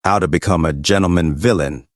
How to become a gentleman villain.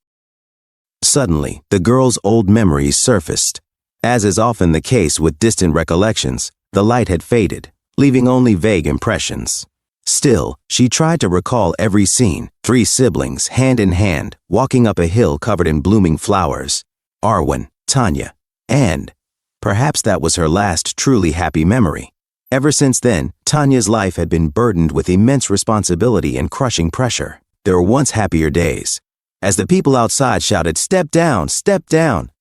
Suddenly, the girl's old memories surfaced. As is often the case with distant recollections, the light had faded, leaving only vague impressions. Still, she tried to recall every scene, 3 siblings, hand in hand, walking up a hill covered in blooming flowers. Arwen, Tanya, and perhaps that was her last truly happy memory. Ever since then, Tanya's life had been burdened with immense responsibility and crushing pressure. There were once happier days. As the people outside shouted, step down,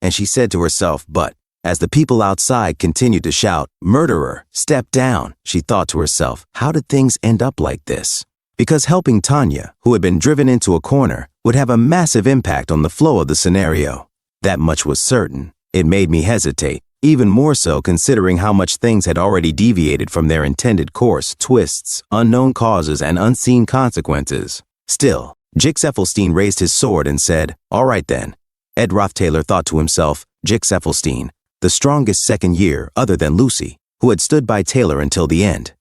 and she said to herself, but as the people outside continued to shout, murderer, step down, she thought to herself, how did things end up like this? Because helping Tanya, who had been driven into a corner, would have a massive impact on the flow of the scenario. That much was certain. It made me hesitate, even more so considering how much things had already deviated from their intended course, twists, unknown causes, and unseen consequences. Still, Jix Effelstein raised his sword and said, all right then. Ed Rothtaylor thought to himself, Jix Effelstein, the strongest second year other than Lucy, who had stood by Taylor until the end.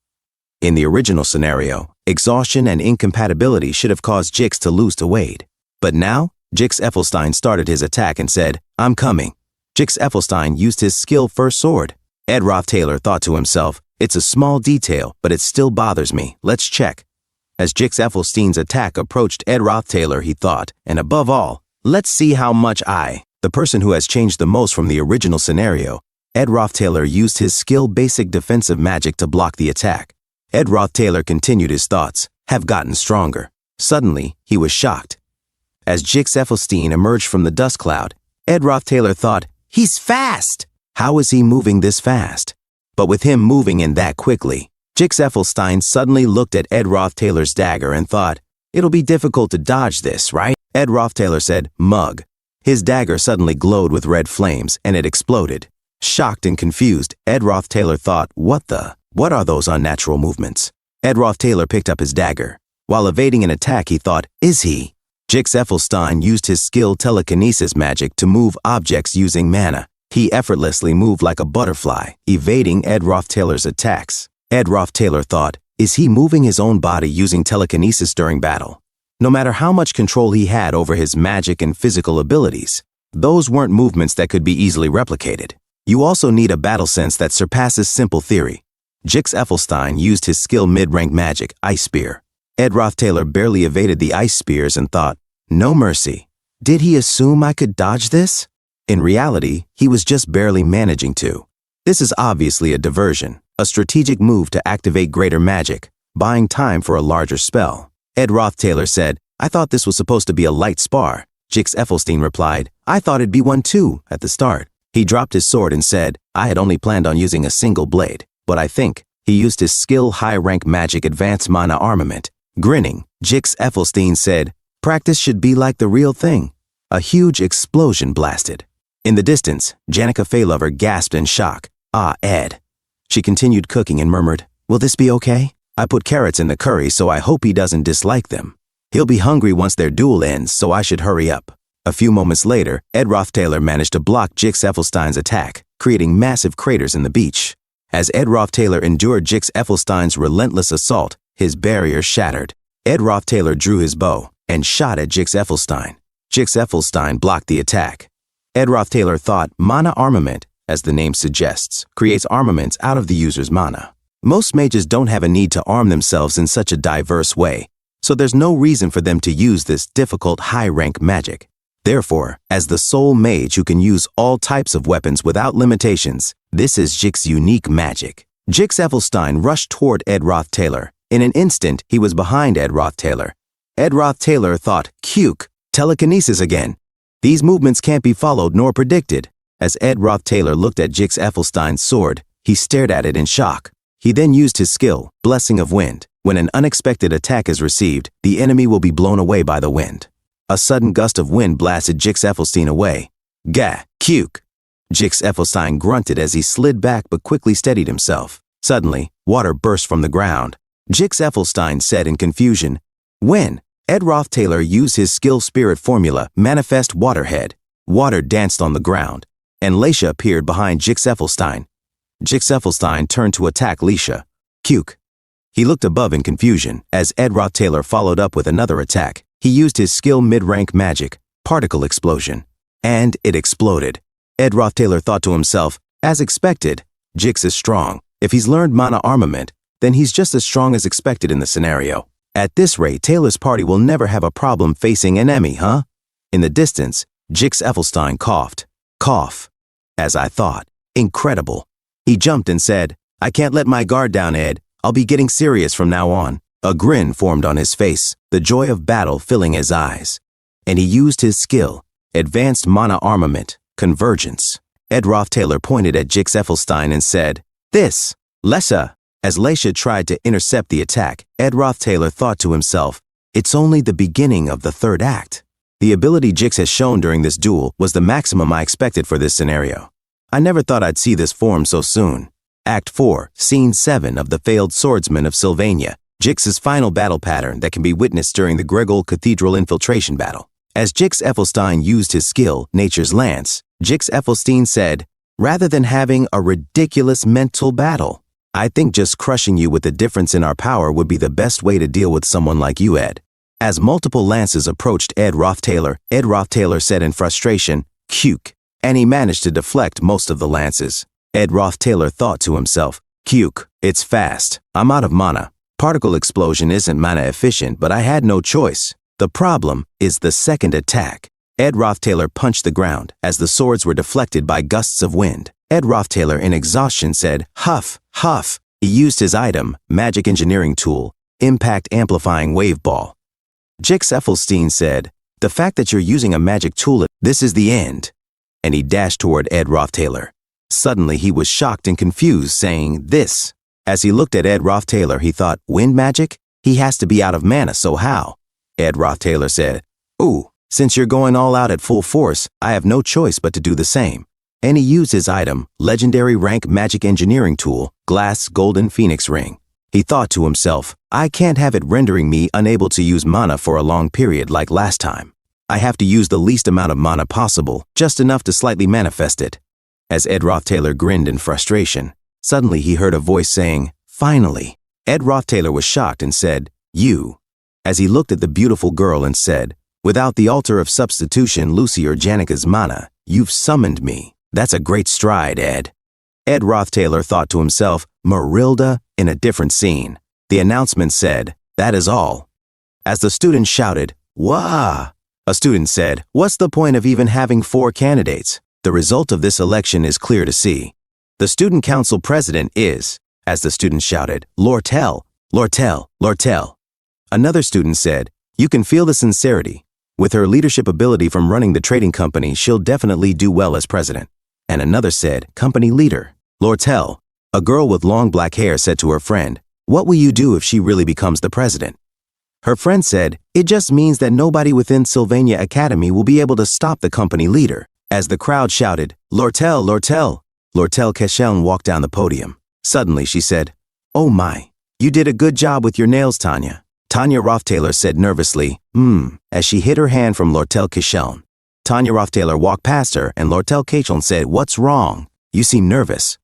In the original scenario, exhaustion and incompatibility should have caused Jix to lose to Wade. But now, Jix Effelstein started his attack and said, I'm coming. Jix Effelstein used his skill-first sword. Ed Rothtaylor thought to himself, it's a small detail, but it still bothers me. Let's check. As Jix Effelstein's attack approached Ed Rothtaylor, he thought, and above all, let's see how much the person who has changed the most from the original scenario, Ed Rothtaylor used his skill-basic defensive magic to block the attack. Ed Rothtaylor continued his thoughts, have gotten stronger. Suddenly, he was shocked. As Jix Effelstein emerged from the dust cloud, Ed Rothtaylor thought, he's fast! How is he moving this fast? But with him moving in that quickly, Jix Effelstein suddenly looked at Ed Rothtaylor's dagger and thought, it'll be difficult to dodge this, right? Ed Rothtaylor said, mug. His dagger suddenly glowed with red flames and it exploded. Shocked and confused, Ed Rothtaylor thought, what are those unnatural movements? Ed Rothtaylor picked up his dagger. While evading an attack, he thought, is he? Jix Effelstein used his skilled telekinesis magic to move objects using mana. He effortlessly moved like a butterfly, evading Ed Rothtaylor's attacks. Ed Rothtaylor thought, is he moving his own body using telekinesis during battle? No matter how much control he had over his magic and physical abilities, those weren't movements that could be easily replicated. You also need a battle sense that surpasses simple theory. Jix Effelstein used his skill mid-rank magic, Ice Spear. Ed Rothtaylor barely evaded the ice spears and thought, no mercy. Did he assume I could dodge this? In reality, he was just barely managing to. This is obviously a diversion, a strategic move to activate greater magic, buying time for a larger spell. Ed Rothtaylor said, I thought this was supposed to be a light spar. Jix Effelstein replied, I thought it'd be one too, at the start. He dropped his sword and said, I had only planned on using a single blade, but I think he used his skill high-rank magic advanced mana armament. Grinning, Jix Effelstein said, practice should be like the real thing. A huge explosion blasted. In the distance, Janica Faylover gasped in shock. Ah, Ed. She continued cooking and murmured, will this be okay? I put carrots in the curry, so I hope he doesn't dislike them. He'll be hungry once their duel ends, so I should hurry up. A few moments later, Ed Rothtaylor managed to block Jix Effelstein's attack, creating massive craters in the beach. As Ed Rothtaylor endured Jix Effelstein's relentless assault, his barrier shattered. Ed Rothtaylor drew his bow and shot at Jix Effelstein. Jix Effelstein blocked the attack. Ed Rothtaylor thought mana armament, as the name suggests, creates armaments out of the user's mana. Most mages don't have a need to arm themselves in such a diverse way, so there's no reason for them to use this difficult high-rank magic. Therefore, as the sole mage who can use all types of weapons without limitations, this is Jix's unique magic. Jix Effelstein rushed toward Ed Rothtaylor. In an instant, he was behind Ed Rothtaylor. Ed Rothtaylor thought, "Cuke, telekinesis again. These movements can't be followed nor predicted." As Ed Rothtaylor looked at Jix Effelstein's sword, he stared at it in shock. He then used his skill, Blessing of Wind. When an unexpected attack is received, the enemy will be blown away by the wind. A sudden gust of wind blasted Jix Effelstein away. Gah, cuke. Jix Effelstein grunted as he slid back but quickly steadied himself. Suddenly, water burst from the ground. Jix Effelstein said in confusion, "When?" Ed Rothtaylor used his skill spirit formula, Manifest Waterhead. Water danced on the ground, and Leisha appeared behind Jix Effelstein. Jix Effelstein turned to attack Leisha. Cuke. He looked above in confusion as Ed Rothtaylor followed up with another attack. He used his skill mid-rank magic, particle explosion, and it exploded. Ed Rothtailor thought to himself, as expected, Jix is strong. If he's learned mana armament, then he's just as strong as expected in the scenario. At this rate, Taylor's party will never have a problem facing an enemy, huh? In the distance, Jix Effelstein coughed. Cough. As I thought. Incredible. He jumped and said, I can't let my guard down, Ed. I'll be getting serious from now on. A grin formed on his face, the joy of battle filling his eyes. And he used his skill, advanced mana armament, convergence. Ed Rothtailor pointed at Jix Effelstein and said, This, Lesha. As Lesha tried to intercept the attack, Ed Rothtailor thought to himself, it's only the beginning of the third act. The ability Jix has shown during this duel was the maximum I expected for this scenario. I never thought I'd see this form so soon. Act 4, Scene 7 of The Failed Swordsman of Sylvania, Jix's final battle pattern that can be witnessed during the Gregol Cathedral infiltration battle. As Jix Effelstein used his skill, Nature's Lance, Jix Effelstein said, rather than having a ridiculous mental battle, I think just crushing you with the difference in our power would be the best way to deal with someone like you, Ed. As multiple lances approached Ed Rothtailor said in frustration, Cuke, and he managed to deflect most of the lances. Ed Rothtailor thought to himself, Cuke, it's fast. I'm out of mana. Particle explosion isn't mana efficient, but I had no choice. The problem is the second attack. Ed Rothtailor punched the ground as the swords were deflected by gusts of wind. Ed Rothtailor in exhaustion said, Huff, huff. He used his item, magic engineering tool, impact amplifying wave ball. Jix Effelstein said, the fact that you're using a magic tool, this is the end. And he dashed toward Ed Rothtailor. Suddenly he was shocked and confused, saying, this. As he looked at Ed Rothtailor, he thought, wind magic? He has to be out of mana, so how? Ed Rothtailor said, ooh, since you're going all out at full force, I have no choice but to do the same. And he used his item, legendary rank magic engineering tool, glass golden phoenix ring. He thought to himself, I can't have it rendering me unable to use mana for a long period like last time. I have to use the least amount of mana possible, just enough to slightly manifest it. As Ed Rothtailor grinned in frustration, suddenly he heard a voice saying, finally. Ed Rothtailor was shocked and said, you. As he looked at the beautiful girl and said, without the altar of substitution Lucy or Janika's mana, you've summoned me. That's a great stride, Ed. Ed Rothtailor thought to himself, Marilda in a different scene. The announcement said, that is all. As the student shouted, wah! A student said, what's the point of even having 4 candidates? The result of this election is clear to see. The student council president is, as the student shouted, Lortel, Lortel, Lortel. Another student said, you can feel the sincerity. With her leadership ability from running the trading company, she'll definitely do well as president. And another said, company leader, Lortel. A girl with long black hair said to her friend, what will you do if she really becomes the president? Her friend said, it just means that nobody within Sylvania Academy will be able to stop the company leader. As the crowd shouted, Lortel, Lortel. Lortel Kesheln walked down the podium. Suddenly she said, oh my, you did a good job with your nails, Tanya. Tanya Rothtailor said nervously, as she hid her hand from Lortel Kesheln. Tanya Rothtailor walked past her and Lortel Kesheln said, what's wrong? You seem nervous.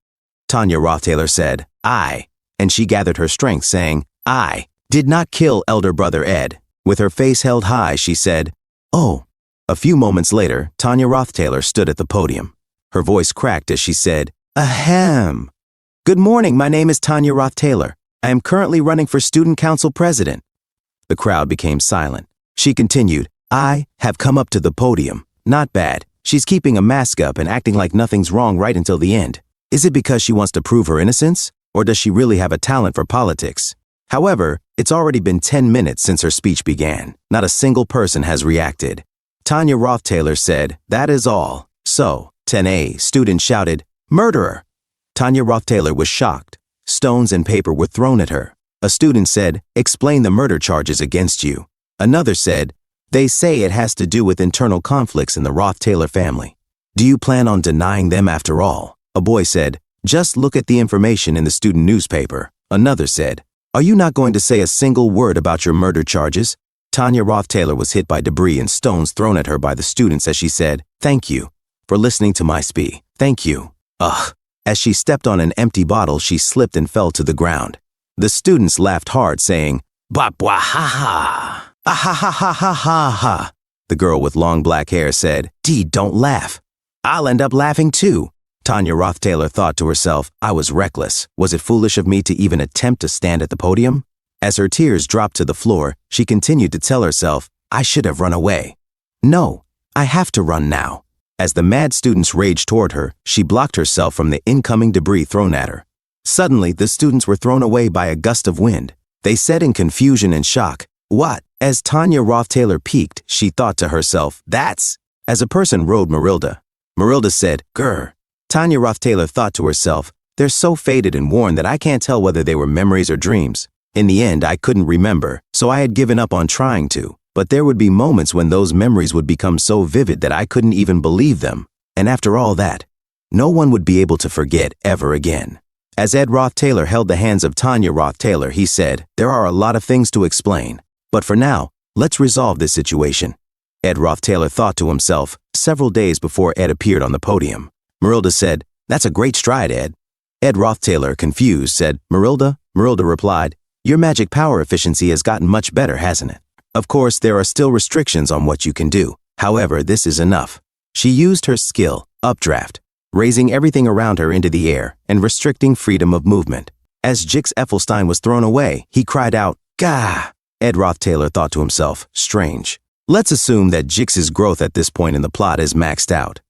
Tanya Rothtailor said, I, and she gathered her strength saying, I did not kill elder brother Ed. With her face held high, she said, oh. A few moments later, Tanya Rothtailor stood at the podium. Her voice cracked as she said, ahem. Good morning, my name is Tanya Rothtailor. I am currently running for student council president. The crowd became silent. She continued, I have come up to the podium. Not bad. She's keeping a mask up and acting like nothing's wrong right until the end. Is it because she wants to prove her innocence? Or does she really have a talent for politics? However, it's already been 10 minutes since her speech began. Not a single person has reacted. Tanya Rothtailor said, that is all. So, 10A, student shouted, murderer. Tanya Rothtailor was shocked. Stones and paper were thrown at her. A student said, explain the murder charges against you. Another said, they say it has to do with internal conflicts in the Rothtailor family. Do you plan on denying them after all? A boy said, just look at the information in the student newspaper. Another said, are you not going to say a single word about your murder charges? Tanya Rothtailor was hit by debris and stones thrown at her by the students as she said, thank you for listening to my speech. Thank you. Ugh. As she stepped on an empty bottle, she slipped and fell to the ground. The students laughed hard, saying, Bapwahaha. Ah ha ha ha ha ha ha. The girl with long black hair said, Dee, don't laugh. I'll end up laughing too. Tanya Roth-Taylor thought to herself, I was reckless. Was it foolish of me to even attempt to stand at the podium? As her tears dropped to the floor, she continued to tell herself, I should have run away. No, I have to run now. As the mad students raged toward her, she blocked herself from the incoming debris thrown at her. Suddenly, the students were thrown away by a gust of wind. They said in confusion and shock, What? As Tanya Roth-Taylor peeked, she thought to herself, That's... As a person rode Marilda. Marilda said, Grr. Tanya Roth-Taylor thought to herself, They're so faded and worn that I can't tell whether they were memories or dreams. In the end, I couldn't remember, so I had given up on trying to. But there would be moments when those memories would become so vivid that I couldn't even believe them. And after all that, no one would be able to forget ever again. As Ed Roth-Taylor held the hands of Tanya Roth-Taylor, he said, There are a lot of things to explain. But for now, let's resolve this situation. Ed Roth-Taylor thought to himself, several days before Ed appeared on the podium. Marilda said, That's a great stride, Ed. Ed Roth-Taylor, confused, said, Marilda? Marilda replied, Your magic power efficiency has gotten much better, hasn't it? Of course, there are still restrictions on what you can do. However, this is enough. She used her skill, updraft, raising everything around her into the air and restricting freedom of movement. As Jix Effelstein was thrown away, he cried out, Gah! Ed Roth-Taylor thought to himself, strange. Let's assume that Jix's growth at this point in the plot is maxed out.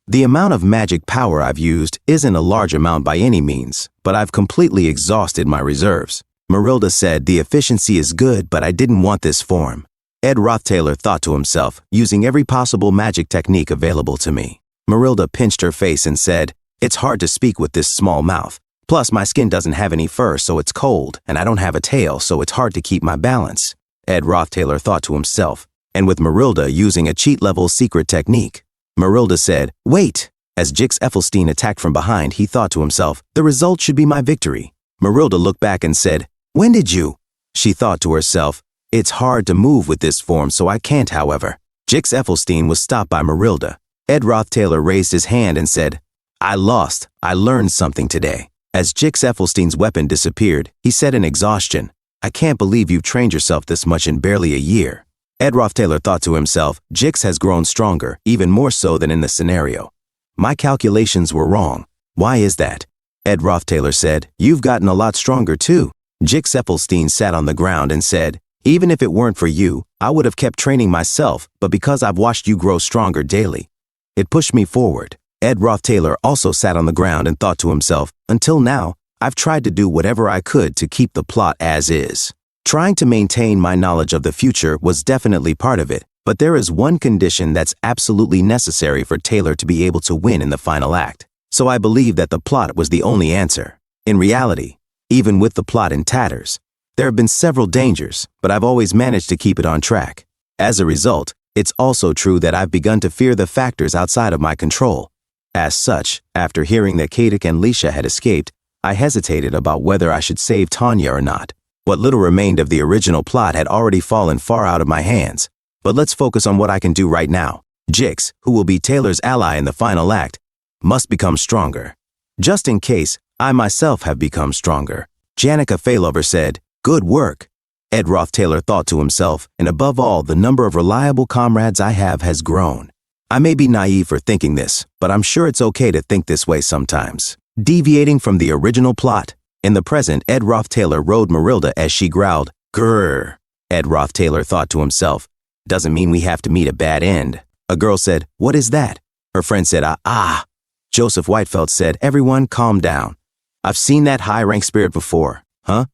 The amount of magic power I've used isn't a large amount by any means, but I've completely exhausted my reserves. Marilda said, The efficiency is good, but I didn't want this form. Ed Roth-Taylor thought to himself, using every possible magic technique available to me. Marilda pinched her face and said, It's hard to speak with this small mouth. Plus, my skin doesn't have any fur, so it's cold, and I don't have a tail, so it's hard to keep my balance. Ed Roth-Taylor thought to himself, and with Marilda using a cheat-level secret technique. Marilda said, Wait! As Jix Effelstein attacked from behind, he thought to himself, The result should be my victory. Marilda looked back and said, When did you? She thought to herself, It's hard to move with this form, so I can't, however. Jix Effelstein was stopped by Marilda. Ed Roth-Taylor raised his hand and said, I lost. I learned something today. As Jix Effelstein's weapon disappeared, he said in exhaustion, I can't believe you've trained yourself this much in barely a year. Ed Roth-Taylor thought to himself, Jix has grown stronger, even more so than in the scenario. My calculations were wrong. Why is that? Ed Roth-Taylor said, You've gotten a lot stronger too. Jix Effelstein sat on the ground and said, Even if it weren't for you, I would have kept training myself, but because I've watched you grow stronger daily, it pushed me forward. Ed Roth-Taylor also sat on the ground and thought to himself, Until now, I've tried to do whatever I could to keep the plot as is. Trying to maintain my knowledge of the future was definitely part of it, but there is one condition that's absolutely necessary for Taylor to be able to win in the final act. So I believe that the plot was the only answer. In reality, even with the plot in tatters, there have been several dangers, but I've always managed to keep it on track. As a result, it's also true that I've begun to fear the factors outside of my control. As such, after hearing that Kadik and Leisha had escaped, I hesitated about whether I should save Tanya or not. What little remained of the original plot had already fallen far out of my hands. But let's focus on what I can do right now. Jix, who will be Taylor's ally in the final act, must become stronger. Just in case, I myself have become stronger. Janica Failover said, Good work. Ed Roth-Taylor thought to himself, and above all, the number of reliable comrades I have has grown. I may be naive for thinking this, but I'm sure it's okay to think this way sometimes. Deviating from the original plot, in the present, Ed Roth-Taylor rode Marilda as she growled, Grrr. Ed Roth-Taylor thought to himself, Doesn't mean we have to meet a bad end. A girl said, What is that? Her friend said, Ah. Joseph Whitefeld said, Everyone calm down. I've seen that high-ranked spirit before. Huh?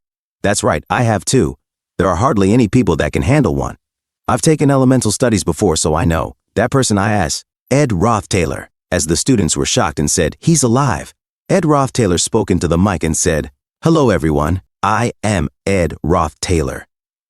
That's right, I have too. There are hardly any people that can handle one. I've taken elemental studies before, so I know. That person I asked, Ed Roth-Taylor. As the students were shocked and said, He's alive. Ed Roth-Taylor spoke into the mic and said, Hello everyone, I am Ed Roth-Taylor.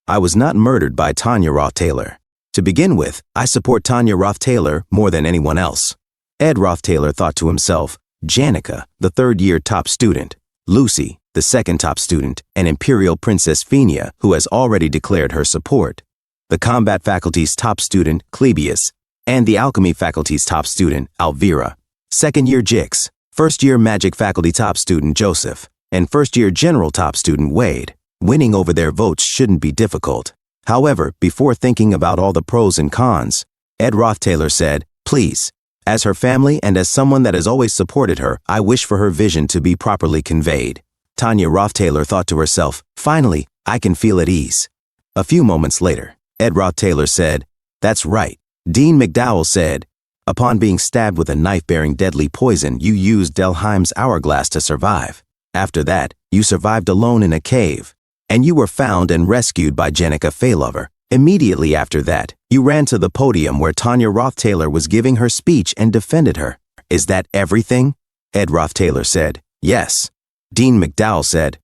I was not murdered by Tanya Roth-Taylor. To begin with, I support Tanya Roth-Taylor more than anyone else. Ed Roth-Taylor thought to himself, Janica, the third-year top student, Lucy, the second top student, and Imperial Princess Phenia, who has already declared her support, the combat faculty's top student, Clebius, and the alchemy faculty's top student, Alvira, second-year Jix, first-year magic faculty top student, Joseph, and first-year general top student, Wade. Winning over their votes shouldn't be difficult. However, before thinking about all the pros and cons, Ed Roth-Taylor said, "Please, as her family and as someone that has always supported her, I wish for her vision to be properly conveyed." Tanya Roth-Taylor thought to herself, "Finally, I can feel at ease." A few moments later, Ed Roth-Taylor said, "That's right." Dean McDowell said, "Upon being stabbed with a knife bearing deadly poison, you used Delheim's hourglass to survive. After that, you survived alone in a cave, and you were found and rescued by Jenica Faylover. Immediately after that, you ran to the podium where Tanya Roth-Taylor was giving her speech and defended her. Is that everything?" Ed Roth-Taylor said, "Yes." Dean McDowell said,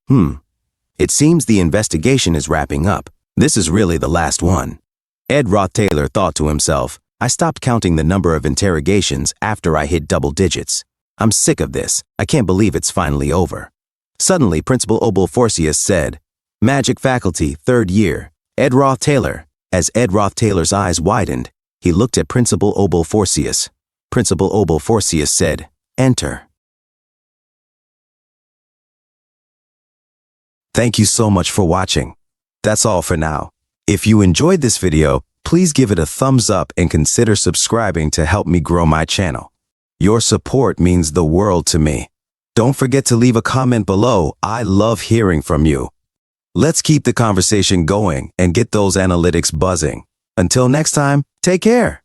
It seems the investigation is wrapping up. This is really the last one." Ed Roth-Taylor thought to himself, "I stopped counting the number of interrogations after I hit double digits. I'm sick of this. I can't believe it's finally over." Suddenly, Principal Obolforcius said, "Magic Faculty, 3rd year, Ed Roth-Taylor." As Ed Roth-Taylor's eyes widened, he looked at Principal Obolforcius. Principal Obolforcius said, "Enter." Thank you so much for watching. That's all for now. If you enjoyed this video, please give it a thumbs up and consider subscribing to help me grow my channel. Your support means the world to me. Don't forget to leave a comment below. I love hearing from you. Let's keep the conversation going and get those analytics buzzing. Until next time, take care.